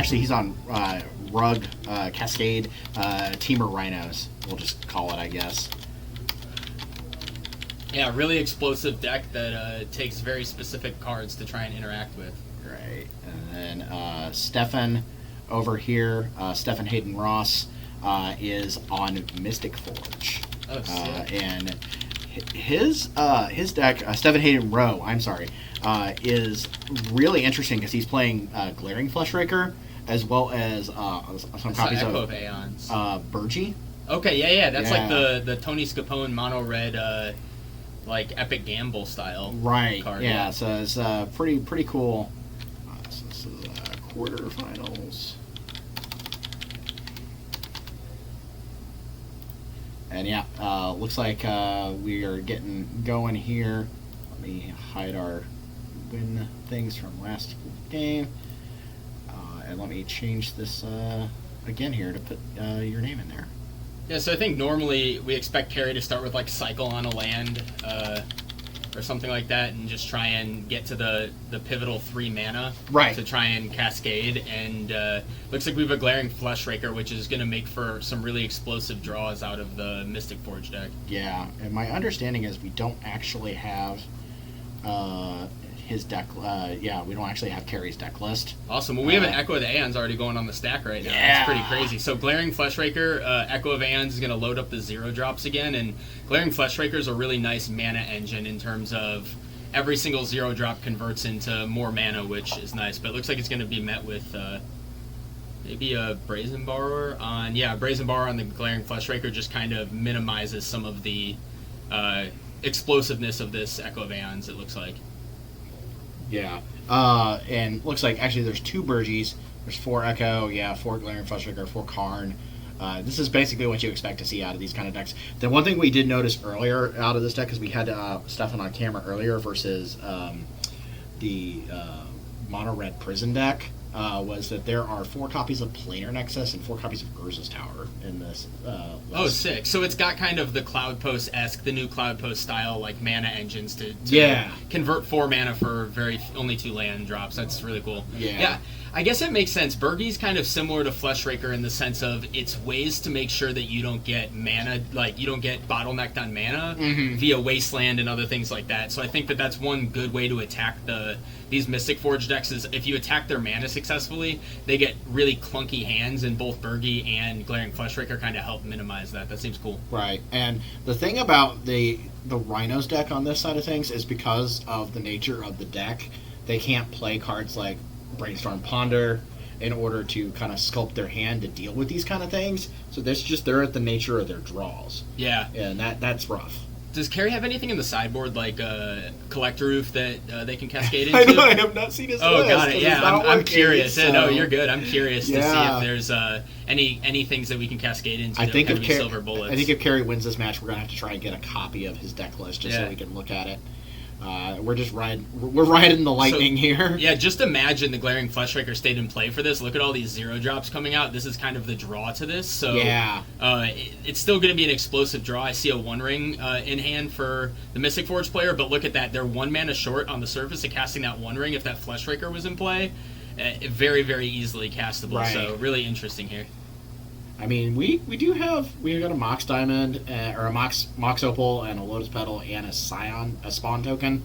actually, he's on Rug, Cascade, Teamer Rhinos. We'll just call it, I guess. Yeah, really explosive deck that takes very specific cards to try and interact with. Right. And then Stefan over here, Stefan Hayden-Rowe, is on Mystic Forge. Oh, sick. And his deck, Stefan Hayden-Rowe, is really interesting because he's playing Glaring Fleshraker as well as some copies Echo of Aeons. Burgie. Okay, yeah. That's like the Tony Scapone mono red, like Epic Gamble style. Right. Card. Yeah. So it's pretty cool. So this is quarterfinals. And yeah, looks like we are getting going here. Let me hide our win things from last game. And let me change this again here to put your name in there. Yeah, so I think normally we expect Carey to start with like Cycle on a land or something like that and just try and get to the pivotal 3 mana Right. to try and cascade. And looks like we have a Glaring Fleshraker, which is going to make for some really explosive draws out of the Mystic Forge deck. Yeah, and my understanding is we don't actually have his deck. We don't actually have Carey's deck list. Awesome. Well, we have an Echo of the Aeons already going on the stack right now. Yeah. That's pretty crazy. So Glaring Fleshraker, Echo of Aeons is going to load up the 0 drops again, and Glaring Fleshraker is a really nice mana engine in terms of every single 0 drop converts into more mana, which is nice. But it looks like it's going to be met with maybe a Brazen Borrower on... Yeah, Brazen Borrower on the Glaring Fleshraker just kind of minimizes some of the explosive of this Echo of Aeons, it looks like. Yeah. And looks like actually there's 2 Burgies. There's 4 Echo, 4 Glaring Fleshraker, 4 Karn. This is basically what you expect to see out of these kind of decks. The one thing we did notice earlier out of this deck is we had Stefan on camera earlier versus the Mono Red Prison deck. Was that there are 4 copies of Planar Nexus and 4 copies of Urza's Tower in this list. Oh, sick. So it's got kind of the Cloud Post-esque, the new Cloud Post style, like mana engines to convert 4 mana for only 2 land drops. That's really cool. Yeah. I guess it makes sense. Burgie's kind of similar to Fleshraker in the sense of it's ways to make sure that you don't get mana, like you don't get bottlenecked on mana via Wasteland and other things like that. So I think that that's one good way to attack these Mystic Forge decks is if you attack their mana successfully, they get really clunky hands, and both Burgie and Glaring Fleshraker kind of help minimize that. That seems cool. Right, and the thing about the Rhinos deck on this side of things is because of the nature of the deck, they can't play cards like Brainstorm Ponder in order to kind of sculpt their hand to deal with these kind of things. So they're at the nature of their draws. Yeah. And that's rough. Does Carey have anything in the sideboard like Collector Roof that they can cascade into? I know, I have not seen his list. Oh, got it. Yeah, I'm curious. So. No, you're good. I'm curious to see if there's any things that we can cascade into. I think if Silver Bullets. I think if Carey wins this match, we're gonna have to try and get a copy of his deck list just so we can look at it. We're riding the lightning here. Yeah, just imagine the Glaring Fleshraker stayed in play for this. Look at all these 0 drops coming out. This is kind of the draw to this. So it's still going to be an explosive draw. I see a 1-ring in hand for the Mystic Forge player, but look at that. They're 1 mana short on the surface of casting that 1-ring if that Fleshraker was in play. Very, very easily castable. Right. So really interesting here. I mean, we got a Mox Diamond or a Mox Opal and a Lotus Petal and a Spawn token.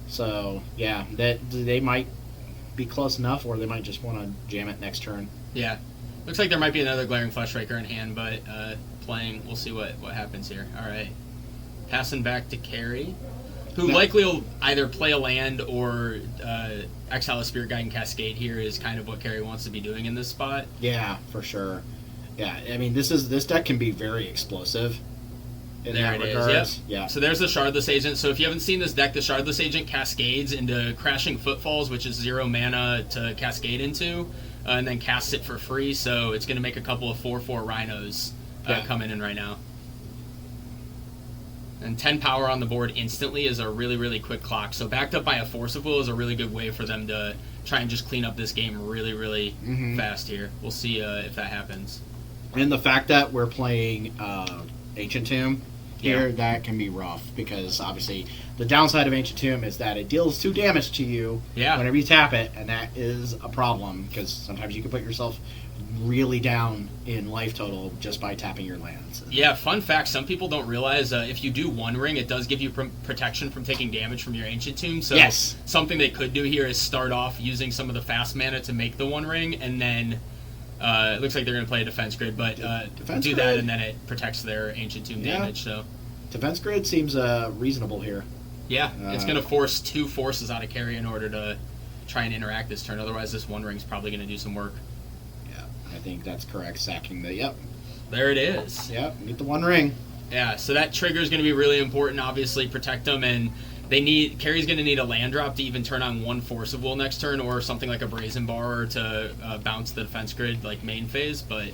So yeah, that they might be close enough, or they might just want to jam it next turn. Yeah, looks like there might be another Glaring Fleshraker in hand, but playing, we'll see what happens here. All right, passing back to Carey, who likely will either play a land or exile a Spirit Guide and Cascade. Here is kind of what Carey wants to be doing in this spot. Yeah, for sure. Yeah, I mean, this deck can be very explosive in that regard. Yeah. So there's the Shardless Agent. So if you haven't seen this deck, the Shardless Agent cascades into Crashing Footfalls, which is 0 mana to cascade into, and then casts it for free. So it's going to make a couple of 4/4 Rhinos coming in right now. And 10 power on the board instantly is a really, really quick clock. So backed up by a Force of Will is a really good way for them to try and just clean up this game really, really fast here. We'll see if that happens. And the fact that we're playing Ancient Tomb here, that can be rough because obviously the downside of Ancient Tomb is that it deals 2 damage to you whenever you tap it, and that is a problem because sometimes you can put yourself really down in life total just by tapping your lands. Yeah, fun fact, some people don't realize if you do One Ring, it does give you protection from taking damage from your Ancient Tomb. So something they could do here is start off using some of the fast mana to make the One Ring, and then it looks like they're going to play a defense grid, but do that, and then it protects their Ancient Tomb damage. So defense grid seems reasonable here. Yeah, it's going to force 2 forces out of Carey in order to try and interact this turn. Otherwise, this One Ring's probably going to do some work. I think that's correct. Sacking the There it is. Yep, get the One Ring. Yeah, so that trigger is going to be really important. Obviously, protect them, and Carey's going to need a land drop to even turn on 1 Force of Will next turn, or something like a Brazen Bar to bounce the defense grid like main phase. But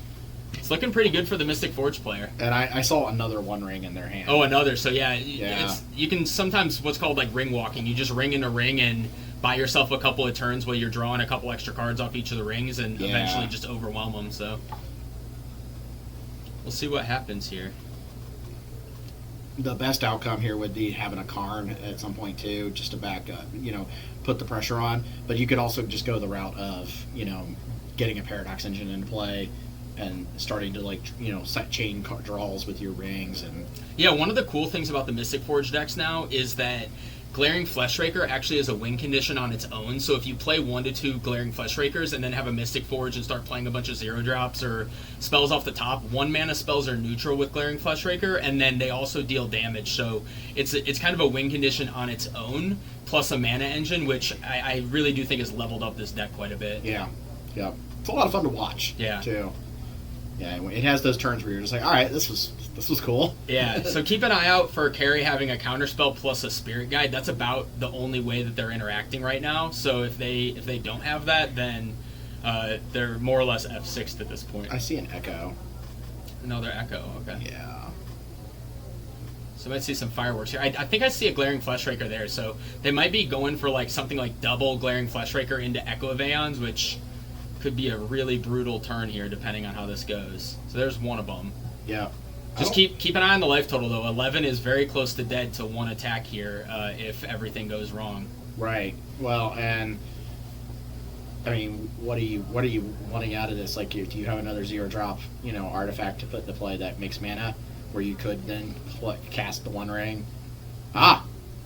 it's looking pretty good for the Mystic Forge player. And I saw another One Ring in their hand. Oh, another. So you can sometimes what's called like ring walking. You just ring in a ring and buy yourself a couple of turns where you're drawing a couple extra cards off each of the rings and eventually just overwhelm them. So we'll see what happens here. The best outcome here would be having a Karn at some point too, just to back up, put the pressure on. But you could also just go the route of, getting a Paradox Engine into play and starting to set chain draws with your rings. And one of the cool things about the Mystic Forge decks now is that Glaring Fleshraker actually has a win condition on its own, so if you play 1 to 2 Glaring Fleshrakers and then have a Mystic Forge and start playing a bunch of 0-drops or spells off the top, 1-mana spells are neutral with Glaring Fleshraker, and then they also deal damage, so it's kind of a win condition on its own, plus a mana engine, which I really do think has leveled up this deck quite a bit. Yeah. It's a lot of fun to watch, too. Yeah, it has those turns where you're just like, all right, this was cool. Yeah, so keep an eye out for Carey having a counterspell plus a Spirit Guide. That's about the only way that they're interacting right now. So if they don't have that, then they're more or less F6'd at this point. I see an Echo. Another Echo, okay. Yeah. So I might see some fireworks here. I think I see a Glaring Fleshraker there, so they might be going for something like double Glaring Fleshraker into Echo of Aeons, which could be a really brutal turn here depending on how this goes. So there's one of them. Yeah. Just keep an eye on the life total though. 11 is very close to dead to 1 attack here if everything goes wrong. Right. Well, and I mean, what are you wanting out of this? Do you have another 0-drop, artifact to put into play that makes mana, where you could then cast the One Ring?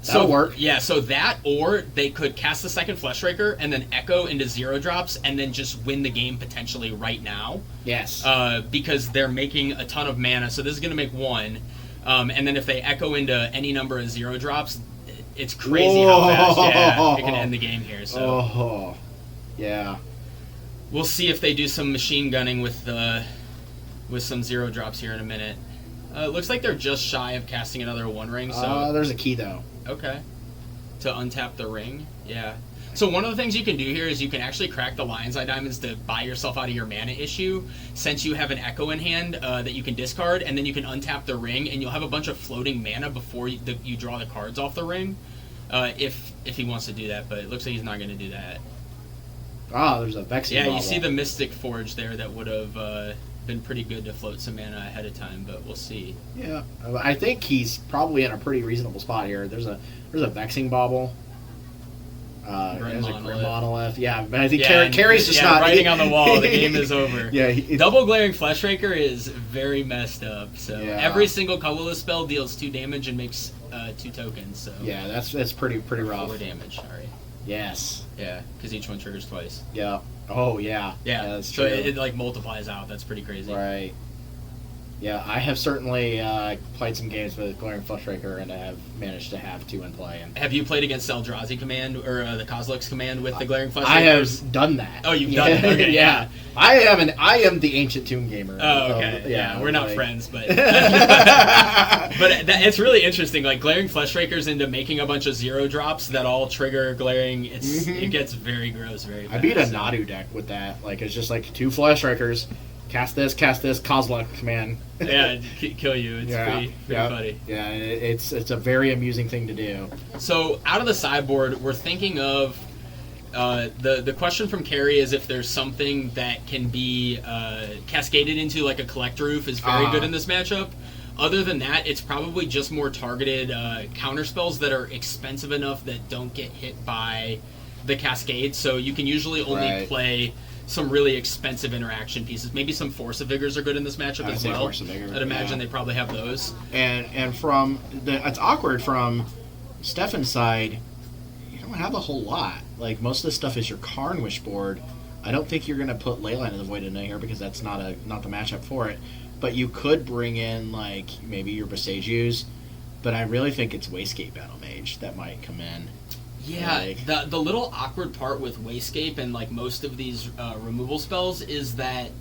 That'll work. Yeah, so that, or they could cast the second Fleshraker and then Echo into 0-drops and then just win the game potentially right now. Yes. Because they're making a ton of mana, so this is going to make 1. And then if they Echo into any number of 0-drops, it's crazy how fast it can end the game here. So. Yeah. We'll see if they do some machine gunning with some 0-drops here in a minute. It looks like they're just shy of casting another One Ring. So there's a key though. Okay. To untap the ring? Yeah. So one of the things you can do here is you can actually crack the Lion's Eye Diamonds to buy yourself out of your mana issue, since you have an Echo in hand that you can discard, and then you can untap the ring, and you'll have a bunch of floating mana before you draw the cards off the ring, if he wants to do that, but it looks like he's not going to do that. There's a Vexing Yeah, bubble. You see the Mystic Forge there that would have been pretty good to float some mana ahead of time, but we'll see. Yeah, I think he's probably in a pretty reasonable spot here. There's a Vexing Bauble. There's a Grim Monolith. Yeah, but I think Carey's just not writing on the wall. The game is over. Yeah, Double Glaring Fleshraker is very messed up. So every single colorless spell deals 2 damage and makes 2 tokens. So yeah, that's pretty rough. 4 damage. Sorry. Yes. Yeah, because each one triggers twice. Yeah. Oh yeah. Yeah, that's so true. it multiplies out. That's pretty crazy. Right. Yeah, I have certainly played some games with Glaring Fleshraker and have managed to have 2 in play. And have you played against Eldrazi command or the Kozilek's command with the Glaring Fleshraker? I have done that. Oh, you've done it. Okay, yeah. I am the Ancient Tomb gamer. Oh, okay. Yeah, we're not friends, but it's really interesting. Glaring Fleshrakers into making a bunch of 0-drops that all trigger Glaring. It gets very gross very fast. I beat a Nadu deck with that. It's just 2 Fleshrakers. Cast this, Kozilek command. Yeah, kill you. It's pretty funny. Yeah, it's a very amusing thing to do. So out of the sideboard, we're thinking of the question from Carey is if there's something that can be cascaded into a Collect Roof is very good in this matchup. Other than that, it's probably just more targeted counter spells that are expensive enough that don't get hit by the cascade. So you can usually only play some really expensive interaction pieces. Maybe some Force of Vigors are good in this matchup as well. I'd imagine they probably have those. And from it's awkward from Stefan's side. You don't have a whole lot. Like most of this stuff is your Karn Wish board. I don't think you're going to put Leyline of the Void in here because that's not the matchup for it. But you could bring in like maybe your Boseijus. But I really think it's Wastegate Battle Mage that might come in. Yeah, the little awkward part with Wastegate and like most of these removal spells is that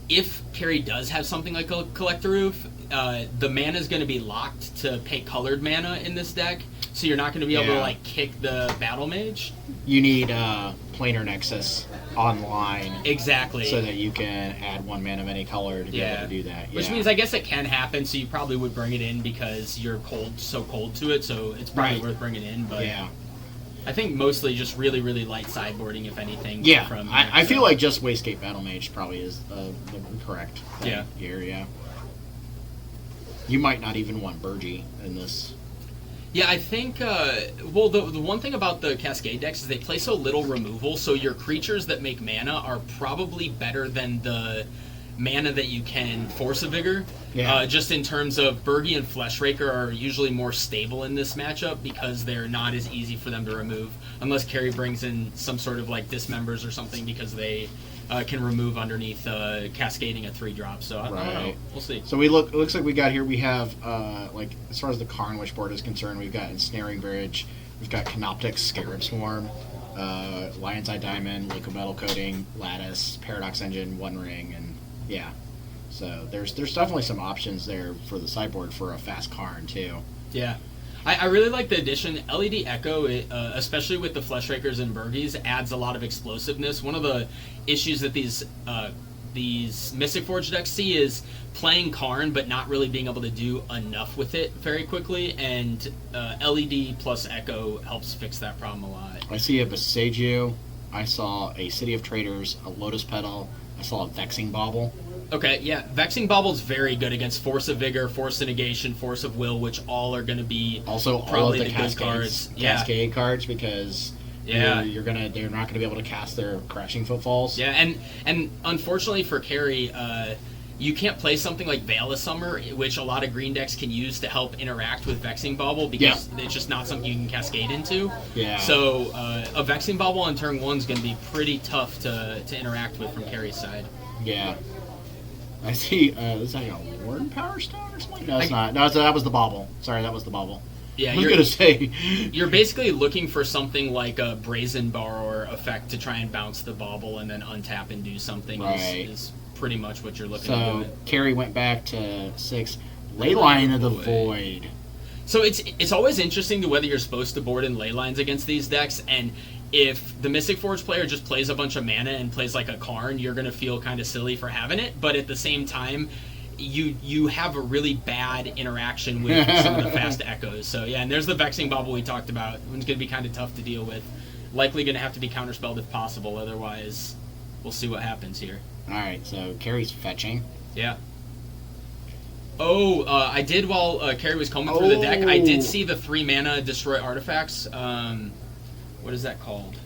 if Carey does have something like a Collector Roof, the mana is going to be locked to pay colored mana in this deck, so you're not going to be able to like kick the Battle Mage. You need Planar Nexus online. Exactly. So that you can add 1 mana of any color to be able to do that. Which means I guess it can happen, so you probably would bring it in because you're so cold to it, so it's probably worth bringing in. But I think mostly just really, really light sideboarding, if anything. Yeah, I feel like just Wastegate Battle Mage probably is the correct thing here, You might not even want Burgi in this. Yeah, I think, well, the one thing about the Cascade decks is they play so little removal, so your creatures that make mana are probably better than the mana that you can Force a Vigor. Just in terms of Burgi and Fleshraker are usually more stable in this matchup because they're not as easy for them to remove, unless Carey brings in some sort of like Dismembers or something because they can remove underneath cascading a 3-drop. So I don't know. We'll see. So it looks like we got here. We have like as far as the Karn Wish board is concerned, we've got Ensnaring Bridge, we've got Canoptic Scarab Swarm, Lion's Eye Diamond, Liquid Metal Coating, Lattice, Paradox Engine, One Ring, and so there's definitely some options there for the sideboard for a fast Karn too. Yeah. I really like the addition. LED Echo, especially with the Fleshrakers and Burgies, adds a lot of explosiveness. One of the issues that these Mystic Forge decks see is playing Karn, but not really being able to do enough with it very quickly, and LED plus Echo helps fix that problem a lot. I see a Boseiju. I saw a City of Traders, a Lotus Petal. I saw a Vexing Bauble. Okay, yeah. Vexing Bauble's very good against Force of Vigor, Force of Negation, Force of Will, which all are going to be also probably all of the Cascade cards because they're not going to be able to cast their Crashing Footfalls. Yeah, and unfortunately for Carey, you can't play something like Veil of Summer, which a lot of green decks can use to help interact with Vexing Bauble because it's just not something you can cascade into. Yeah. So a Vexing Bauble on turn 1 is going to be pretty tough to interact with from Carey's side. Yeah. I see, is that a Warden Power Stone or something? No, it's not. No, that was the Bauble. Sorry, that was the Bauble. Yeah, I was going to say. You're basically looking for something like a Brazen Borrower effect to try and bounce the Bauble and then untap and do something is pretty much what you're looking at. So, Carey went back to 6. Leyline of the Void. So it's always interesting to whether you're supposed to board in Leylines against these decks, and if the Mystic Forge player just plays a bunch of mana and plays like a Karn, you're going to feel kind of silly for having it, but at the same time, you have a really bad interaction with some of the fast echoes. So yeah, and there's the Vexing Bauble we talked about. It's going to be kind of tough to deal with. Likely going to have to be counterspelled if possible, otherwise we'll see what happens here. Alright, so Carey's fetching. Yeah. I did while Carey was combing through the deck, I did see the 3 mana Destroy Artifacts. What is that called?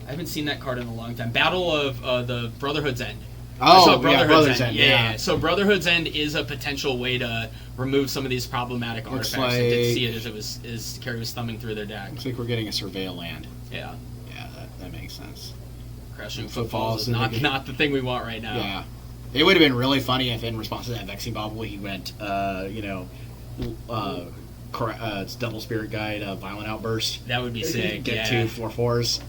I haven't seen that card in a long time. Battle of the Brotherhood's End. Brotherhood's End. Yeah. So Brotherhood's End is a potential way to remove some of these problematic artifacts. I did see it as Carey was thumbing through their deck. Looks like we're getting a Surveil land. Yeah. Yeah, that makes sense. Crashing Footfalls is not the thing we want right now. Yeah. It would have been really funny if in response to that Vexing Bauble he went, it's Double Spirit Guide, Violent Outburst. That would be sick. Get 2 4/4s.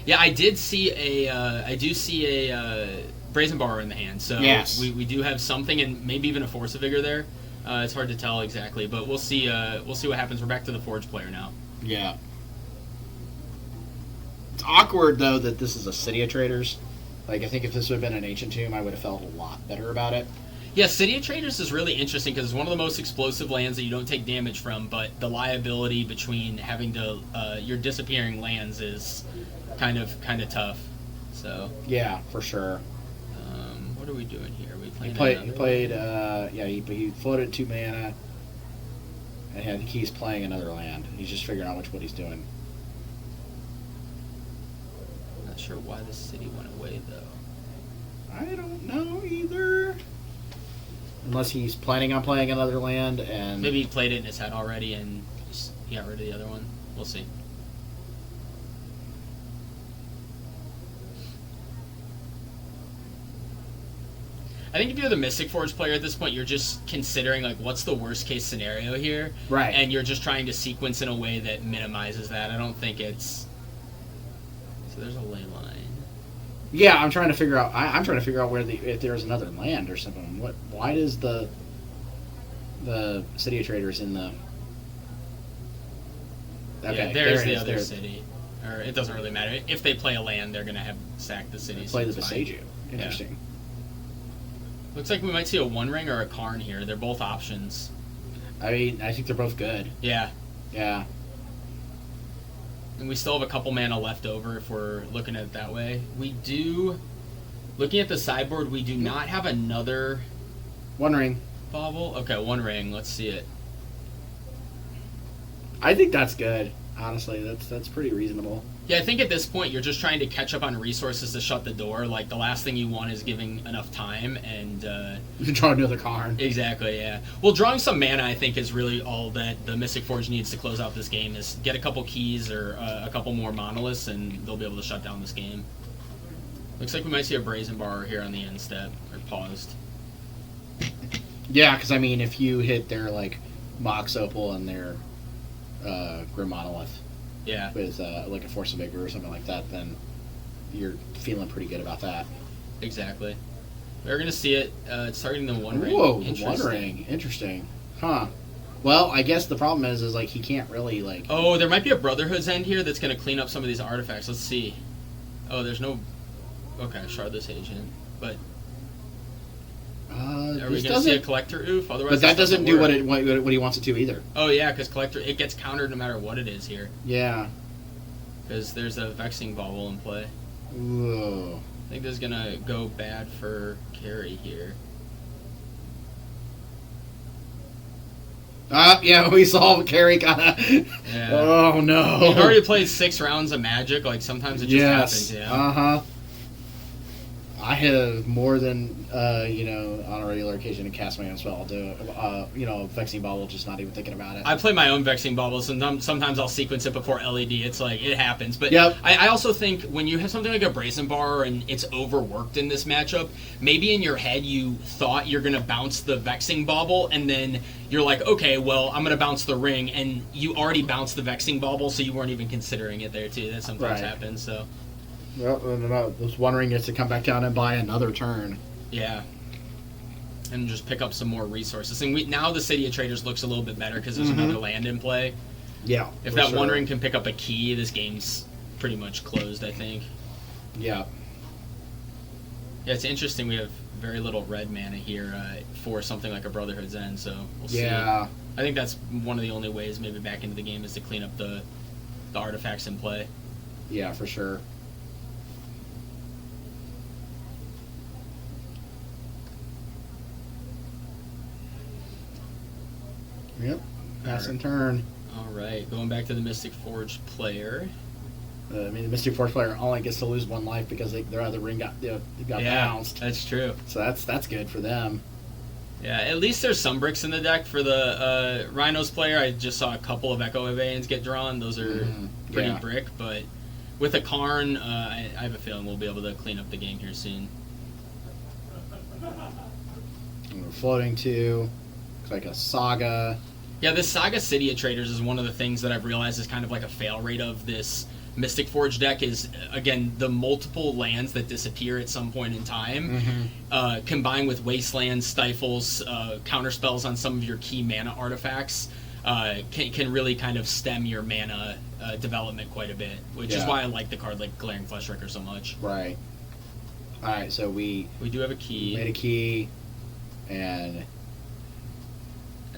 Yeah, I do see a Brazen Borrower in the hand, so yes. we do have something, and maybe even a Force of Vigor there. It's hard to tell exactly, but we'll see. We'll see what happens. We're back to the Forge player now. Yeah. It's awkward though that this is a City of Traders. Like, I think if this would have been an Ancient Tomb, I would have felt a lot better about it. Yeah, City of Traders is really interesting because it's one of the most explosive lands that you don't take damage from, but the liability between having to your disappearing lands is kind of tough. So yeah, for sure. What are we doing here? We've He floated 2 mana, and he's playing another land. He's just figuring out what he's doing. Not sure why the city went away though. I don't know either. Unless he's planning on playing another land, and maybe he played it in his head already and he got rid of the other one. We'll see. I think if you're the Mystic Forge player at this point, you're just considering like what's the worst case scenario here, right? And you're just trying to sequence in a way that minimizes that. I don't think it's. So there's a ley line. Yeah, I'm trying to figure out. I'm trying to figure out if there's another land or something. Why does the City of Traders in the? Okay, yeah, there's the other city. Or it doesn't really matter. If they play a land, they're gonna have sacked the city. Play the Besaju. Interesting. Yeah. Looks like we might see a One Ring or a Karn here. They're both options. I mean, I think they're both good. Yeah. Yeah. And we still have a couple mana left over if we're looking at it that way. We do... Looking at the sideboard, we do not have another... One Ring. Bauble? Okay, One Ring. Let's see it. I think that's good. Honestly, that's pretty reasonable. Yeah, I think at this point you're just trying to catch up on resources to shut the door. Like, the last thing you want is giving enough time and... You draw another Karn. Exactly, yeah. Well, drawing some mana, I think, is really all that the Mystic Forge needs to close out this game, is get a couple keys or a couple more monoliths, and they'll be able to shut down this game. Looks like we might see a Brazen Bar here on the end step, or paused. Yeah, because, I mean, if you hit their, like, Mox Opal and their Grim Monolith... Yeah. With like a Force of Vigor or something like that, then you're feeling pretty good about that. Exactly. We're gonna see it. It's targeting the One Ring. Whoa, One Ring. Interesting. Huh. Well, I guess the problem is like he can't really like. Oh, there might be a Brotherhood's End here that's gonna clean up some of these artifacts. Let's see. Oh, there's no. Okay, Shardless Agent, but. Are we gonna see a Collector Oof? Otherwise, but that doesn't do what he wants it to either. Oh yeah, because Collector, it gets countered no matter what it is here. Yeah. Because there's a Vexing Bauble in play. Whoa. I think this is gonna go bad for Carey here. Yeah, we saw Carey kind of. Yeah. Oh no. We've already played 6 rounds of Magic. Like sometimes it just happens. Yeah. Uh-huh. I have more than, on a regular occasion to cast my own spell. I'll do, Vexing Bauble, just not even thinking about it. I play my own Vexing Baubles, and sometimes I'll sequence it before LED. It's like, it happens. But yep. I also think when you have something like a Brazen Bar and it's overworked in this matchup, maybe in your head you thought you're going to bounce the Vexing Bauble, and then you're like, okay, well, I'm going to bounce the ring, and you already bounced the Vexing Bauble, so you weren't even considering it there, too. That sometimes happens, so... Well, I was wondering if to come back down and buy another turn. Yeah. And just pick up some more resources. And now the City of Traders looks a little bit better because there's another land in play. Yeah. If that One Ring can pick up a key, this game's pretty much closed, I think. Yeah. Yeah, it's interesting. We have very little red mana here for something like a Brotherhood's End, so we'll see. Yeah. I think that's one of the only ways maybe back into the game is to clean up the artifacts in play. Yeah, for sure. Yep, pass and turn. All right, going back to the Mystic Forge player. The Mystic Forge player only gets to lose 1 life because their other ring got bounced. That's true. So that's good for them. Yeah, at least there's some bricks in the deck for the Rhinos player. I just saw a couple of Echo Evans get drawn. Those are pretty brick, but with a Karn, I have a feeling we'll be able to clean up the game here soon. And we're floating to... like a Saga. Yeah, this Saga City of Traders is one of the things that I've realized is kind of like a fail rate of this Mystic Forge deck is, again, the multiple lands that disappear at some point in time, combined with Wastelands, Stifles, counterspells on some of your key mana artifacts, can really kind of stem your mana development quite a bit, which is why I like the card like Glaring Fleshwrecker so much. Right. Alright, so we do have a key. Made a key, and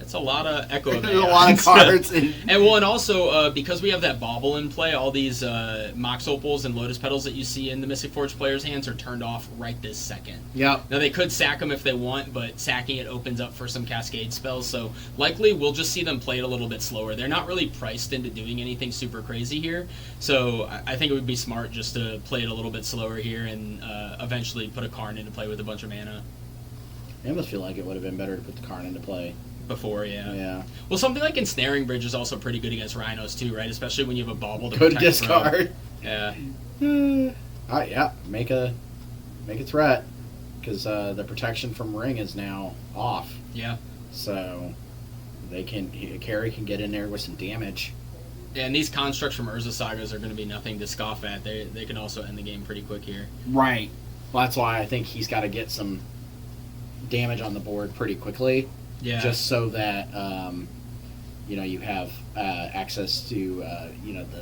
That's a lot of Echo of There's a lot of cards. And also, because we have that bauble in play, all these Mox Opals and Lotus Petals that you see in the Mystic Forge players' hands are turned off right this second. Yep. Now, they could sack them if they want, but sacking it opens up for some Cascade spells, so likely we'll just see them played a little bit slower. They're not really priced into doing anything super crazy here, so I think it would be smart just to play it a little bit slower here and eventually put a Karn into play with a bunch of mana. I almost feel like it would have been better to put the Karn into play. Before, yeah. Yeah. Well, something like Ensnaring Bridge is also pretty good against Rhinos, too, right? Especially when you have a bauble to Good protect discard. Yeah. Yeah, make a threat, because the protection from Ring is now off. Yeah. So Carey can get in there with some damage. Yeah, and these constructs from Urza Sagas are going to be nothing to scoff at. They can also end the game pretty quick here. Right. Well, that's why I think he's got to get some damage on the board pretty quickly. Yeah. Just so that you have access to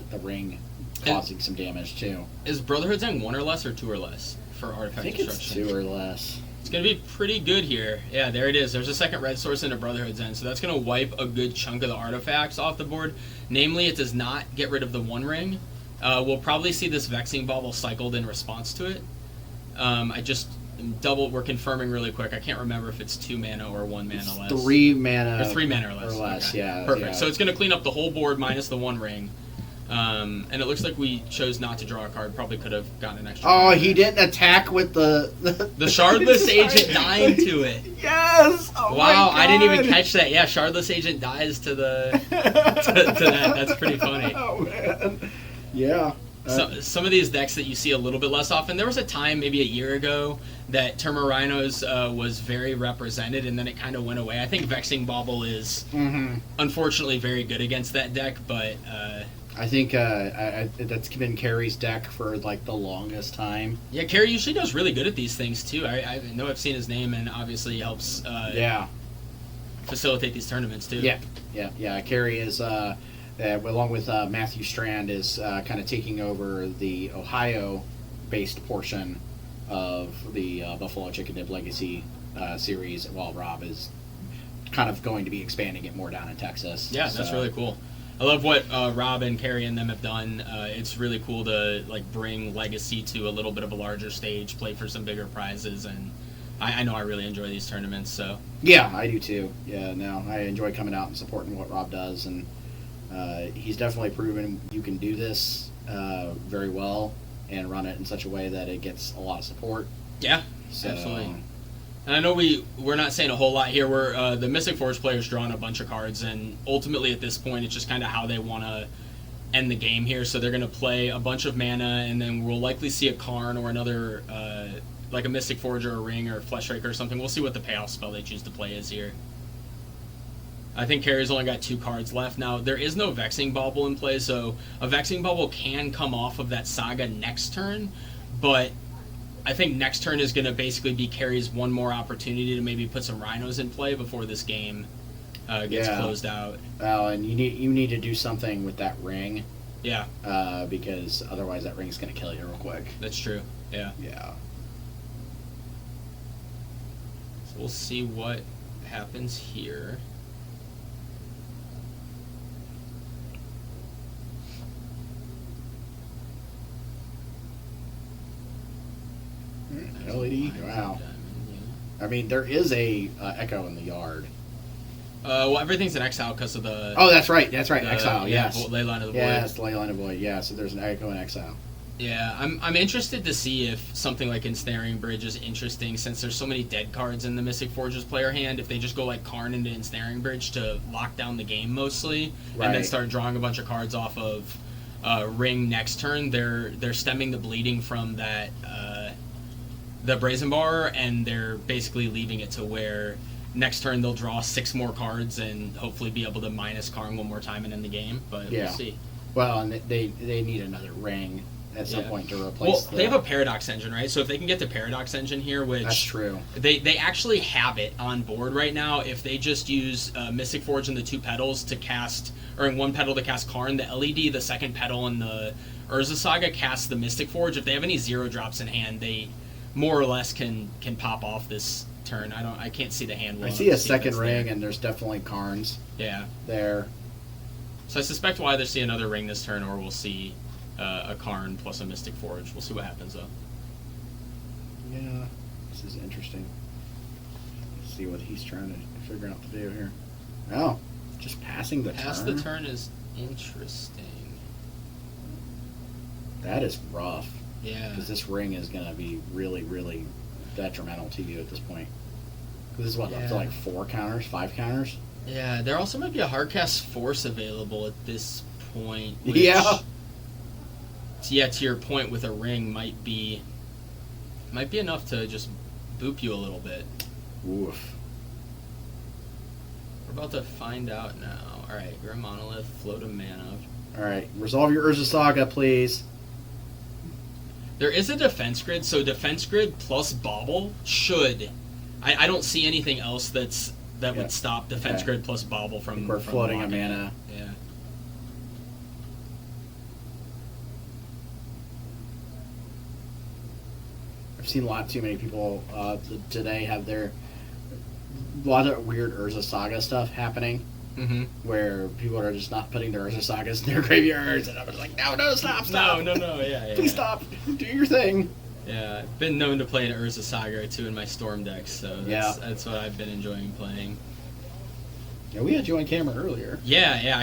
the ring causing some damage too. Is Brotherhood's End 1 or less or 2 or less for artifact I think destruction? it's 2 or less. It's going to be pretty good here. Yeah, there it is. There's a second red source into Brotherhood's End, so that's going to wipe a good chunk of the artifacts off the board. Namely, it does not get rid of the One Ring. We'll probably see this Vexing Bauble cycled in response to it. We're confirming really quick. I can't remember if it's 2 mana or 1 mana less. 3 mana. Or 3 mana or less. Okay. Yeah. Perfect. Yeah. So it's going to clean up the whole board minus the One Ring. And it looks like we chose not to draw a card. Probably could have gotten an extra. Oh, he didn't attack with the Shardless Agent dying to it. Yes. Oh wow, my I didn't even God. catch that. Yeah, Shardless Agent dies to the to that. That's pretty funny. Oh man. Yeah. Some of these decks that you see a little bit less often. There was a time, maybe a year ago, that Terma Rhinos was very represented, and then it kind of went away. I think Vexing Bauble is unfortunately very good against that deck, but I think that's been Carey's deck for like the longest time. yeah, Carey usually does really good at these things too. I know I've seen his name, and obviously he helps facilitate these tournaments too. Yeah. Carey is. Along with Matthew Strand, is kind of taking over the Ohio-based portion of the Buffalo Chicken Dip Legacy series, while Rob is kind of going to be expanding it more down in Texas. Yeah, that's really cool. I love what Rob and Carey and them have done. It's really cool to bring Legacy to a little bit of a larger stage, play for some bigger prizes, and I know I really enjoy these tournaments. So yeah, I do too. Yeah, no, I enjoy coming out and supporting what Rob does, and he's definitely proven you can do this very well and run it in such a way that it gets a lot of support. Yeah, absolutely. And I know we're not saying a whole lot here. We're the Mystic Forge players drawing a bunch of cards, and ultimately at this point, it's just kind of how they want to end the game here. So they're going to play a bunch of mana, and then we'll likely see a Karn or another, like a Mystic Forge or a Ring or a Fleshraker or something. We'll see what the payoff spell they choose to play is here. I think Carey's only got 2 cards left. Now, there is no Vexing Bauble in play, so a Vexing Bauble can come off of that Saga next turn, but I think next turn is going to basically be Carey's one more opportunity to maybe put some Rhinos in play before this game gets closed out. Well, and you need to do something with that ring. Yeah. Because otherwise that ring's going to kill you real quick. That's true. Yeah. Yeah. So we'll see what happens here. LED? Wow. I mean, there is a Echo in the yard. Well, everything's in exile because of the... Oh, that's right. Exile, yes. Leyline of the Void. Yes, Leyline of the Void. Yeah, so there's an Echo in exile. Yeah, I'm interested to see if something like Ensnaring Bridge is interesting, since there's so many dead cards in the Mystic Forges player hand. If they just go like Karn into Ensnaring Bridge to lock down the game mostly, and then start drawing a bunch of cards off of Ring next turn, they're stemming the bleeding from that the Brazen Bar, and they're basically leaving it to where next turn they'll draw 6 more cards and hopefully be able to minus Karn one more time and end the game. But we'll see. Well, and they need another Ring at some point to replace. Well, they have a Paradox Engine, right? So if they can get the Paradox Engine here, which that's true, they actually have it on board right now. If they just use Mystic Forge and the 2 petals to cast, or in 1 petal to cast Karn, the LED, the second petal, and the Urza Saga casts the Mystic Forge. If they have any 0 drops in hand, they more or less can pop off this turn. I can't see the hand. I see a second ring, and there's definitely Karns. Yeah. There. So I suspect we'll either see another ring this turn, or we'll see a Karn plus a Mystic Forge. We'll see what happens though. Yeah, this is interesting. Let's see what he's trying to figure out to do here. Oh, just passing the turn. Pass the turn is interesting. That is rough. Yeah. Because this ring is going to be really, really detrimental to you at this point. This is what, up to like 4 counters, 5 counters? Yeah, there also might be a hardcast force available at this point. Which, yeah. Yeah, to your point with a ring might be enough to just boop you a little bit. Oof. We're about to find out now. Alright, Grim Monolith, float a mana. Alright, resolve your Urza Saga, please. There is a defense grid, so defense grid plus bauble should. I don't see anything else that would stop defense grid plus bauble from. We're floating a mana. Yeah. I've seen a lot too many people today have a lot of weird Urza Saga stuff happening. Mm-hmm. Where people are just not putting their Urza Sagas in their graveyards, and I'm just like, no, stop. No, yeah. Please stop. Do your thing. Yeah, I've been known to play an Urza Saga or two in my Storm decks, so that's what I've been enjoying playing. Yeah, we had you on camera earlier. Yeah,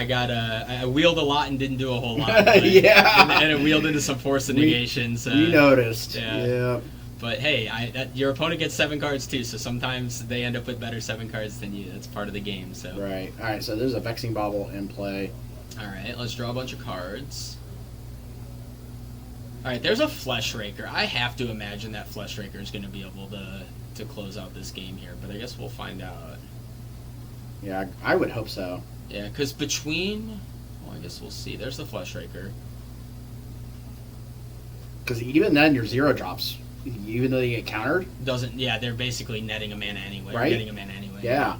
I wheeled a lot and didn't do a whole lot. Yeah. And it wheeled into some Force of Negations. We noticed. Yeah. But hey, your opponent gets 7 cards too, so sometimes they end up with better 7 cards than you. That's part of the game. So. Right. All right. So there's a Vexing Bauble in play. All right. Let's draw a bunch of cards. All right. There's a Flesh Raker. I have to imagine that Flesh Raker is going to be able to close out this game here, but I guess we'll find out. Yeah, I would hope so. Yeah, because I guess we'll see. There's the Flesh Raker. Because even then, your 0 drops. Even though they get countered? They're basically netting a mana anyway. Right? Or getting a mana anyway. Yeah.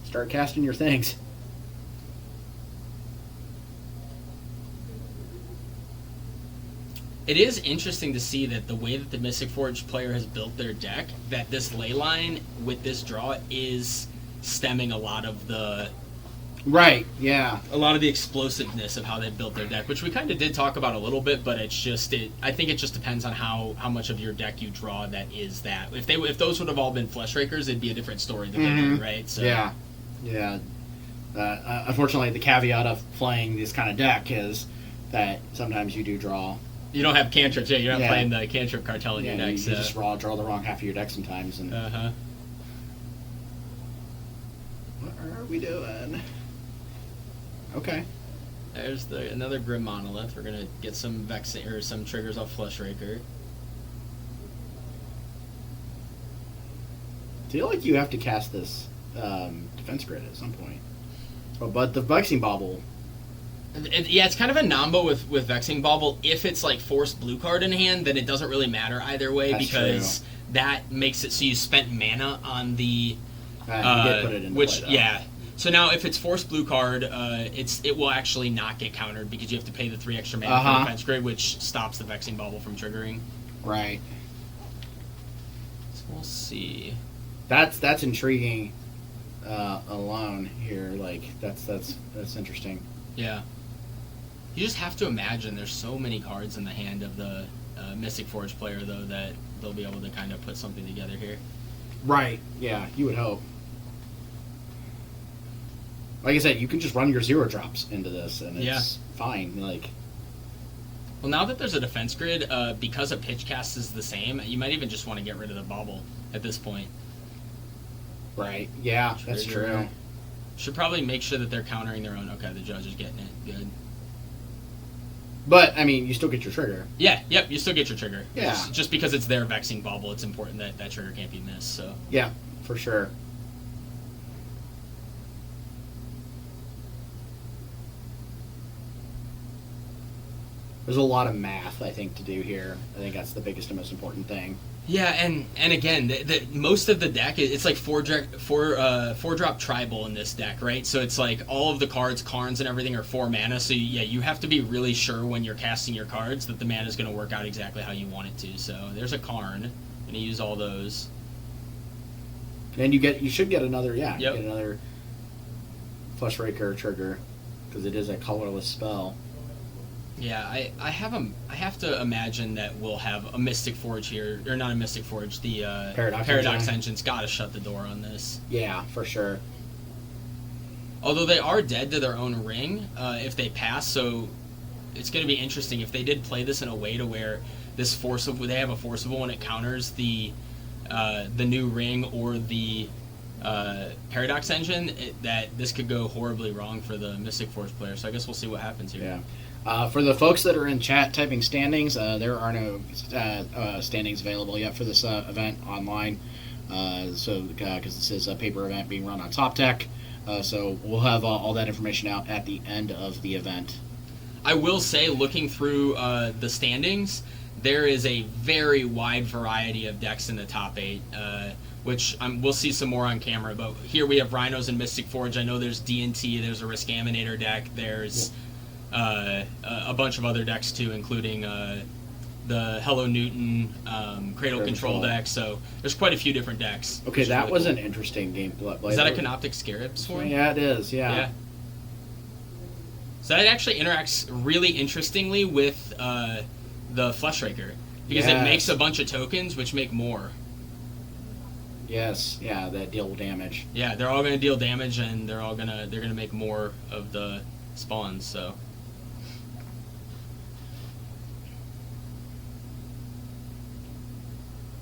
Start casting your things. It is interesting to see that the way that the Mystic Forge player has built their deck, that this ley line with this draw is stemming a lot of the... Right, yeah. A lot of the explosiveness of how they built their deck, which we kind of did talk about a little bit, but it's just I think it just depends on how much of your deck you draw that is that. If those would have all been Flesh Rakers, it'd be a different story than they do, right? So yeah. Unfortunately, the caveat of playing this kind of deck is that sometimes you do draw. You don't have cantrips, you're not playing the cantrip cartel in your deck. You just draw the wrong half of your deck sometimes. And what are we doing? Okay. There's another Grim Monolith. We're gonna get some Vexing or some triggers off Flesh Raker. I feel like you have to cast this defense grid at some point. But the Vexing Bauble. It's kind of a nombo with Vexing Bauble. If it's like forced blue card in hand, then it doesn't really matter either way. That's because true. That makes it so you spent mana on the. You did put it in which play, though. So now if it's forced blue card, it will actually not get countered because you have to pay the 3 extra mana for the defense grid, which stops the Vexing Bauble from triggering. Right. So we'll see. That's intriguing alone here. Like that's interesting. Yeah. You just have to imagine there's so many cards in the hand of the Mystic Forge player, though, that they'll be able to kind of put something together here. Right. Yeah, you would hope. Like I said, you can just run your 0 drops into this, and it's fine. Like, well, now that there's a defense grid, because a pitch cast is the same, you might even just want to get rid of the bauble at this point. Right. Yeah, that's true. Should probably make sure that they're countering their own. Okay, the judge is getting it. Good. But, I mean, you still get your trigger. Yeah, you still get your trigger. Yeah. Just because it's their Vexing Bauble, it's important that that trigger can't be missed. So. Yeah, for sure. There's a lot of math, I think, to do here. I think that's the biggest and most important thing. Yeah, and again, the most of the deck, it's like four drop tribal in this deck, right? So it's like all of the cards, Karns and everything are 4 mana. So yeah, you have to be really sure when you're casting your cards that the mana is going to work out exactly how you want it to. So there's a Karn. Gonna use all those. And you should get another, you Yep. get another Flush Raker trigger, because it is a colorless spell. Yeah, I have to imagine that we'll have a Mystic Forge here, or not a Mystic Forge. The Paradox Engine's got to shut the door on this. Yeah, for sure. Although they are dead to their own ring if they pass, so it's going to be interesting if they did play this in a way to where this they have a forcible and it counters the new ring or the Paradox Engine, that this could go horribly wrong for the Mystic Forge player. So I guess we'll see what happens here. Yeah. For the folks that are in chat typing standings, there are no standings available yet for this event online. Because this is a paper event being run on Top Tech, so we'll have all that information out at the end of the event. I will say, looking through the standings, there is a very wide variety of decks in the top 8, which we'll see some more on camera. But here we have Rhinos and Mystic Forge. I know there's D&T, there's a Riskaminator deck, there's a bunch of other decks too, including the Hello Newton Cradle Control deck. So there's quite a few different decks. Okay, that really was cool. an interesting gameplay. Is that a Canoptic Scarab Swarm? Yeah, it is. Yeah. So that actually interacts really interestingly with the Flush Raker, because it makes a bunch of tokens which make more. Yes, yeah, that deal damage. Yeah, they're all going to deal damage, and they're going to make more of the spawns. So.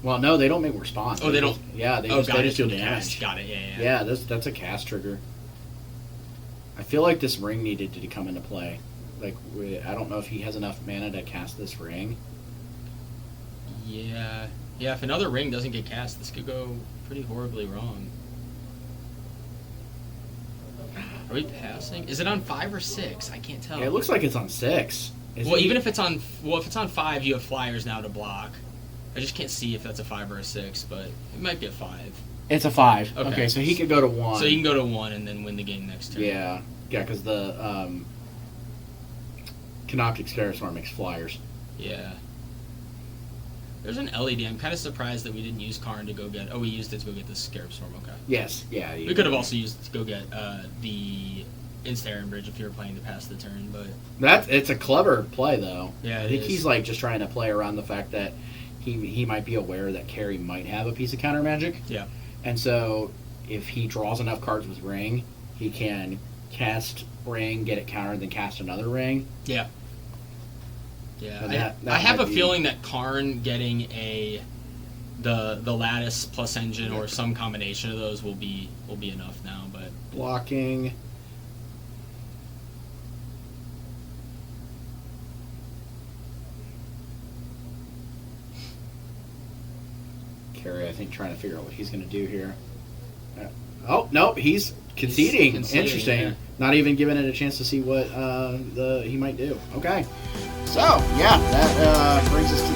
Well, no, they don't make more spawns. Oh, they don't. Yeah, they just deal damage. Got it. Yeah. Yeah, that's a cast trigger. I feel like this ring needed to come into play. Like, I don't know if he has enough mana to cast this ring. Yeah. Yeah, if another ring doesn't get cast, this could go pretty horribly wrong. Are we passing? Is it on 5 or 6? I can't tell. Yeah, it looks like it's on 6. Even if it's on... Well, if it's on 5, you have flyers now to block. I just can't see if that's a 5 or a 6, but it might be a 5. It's a 5. Okay, so he could go to 1. So he can go to 1 and then win the game next turn. Yeah, because the Canoptic Scarab Swarm makes flyers. Yeah. There's an LED. I'm kind of surprised that we didn't use Karn to go get... Oh, we used it to go get the Scarab Swarm. Okay. Yes, yeah. We could have also used it to go get the Instaron Bridge if you were playing to pass the turn, but... It's a clever play, though. Yeah, I think he's like just trying to play around the fact that he might be aware that Carey might have a piece of counter magic. Yeah. And so if he draws enough cards with Ring, he can cast Ring, get it countered, then cast another Ring. Yeah. Yeah. That I have a feeling that Karn getting the Lattice plus Engine or some combination of those will be enough now, but blocking. Carey, I think, trying to figure out what he's going to do here. Oh, no, he's conceding. Interesting. Yeah. Not even giving it a chance to see what he might do. Okay. So, yeah, that brings us to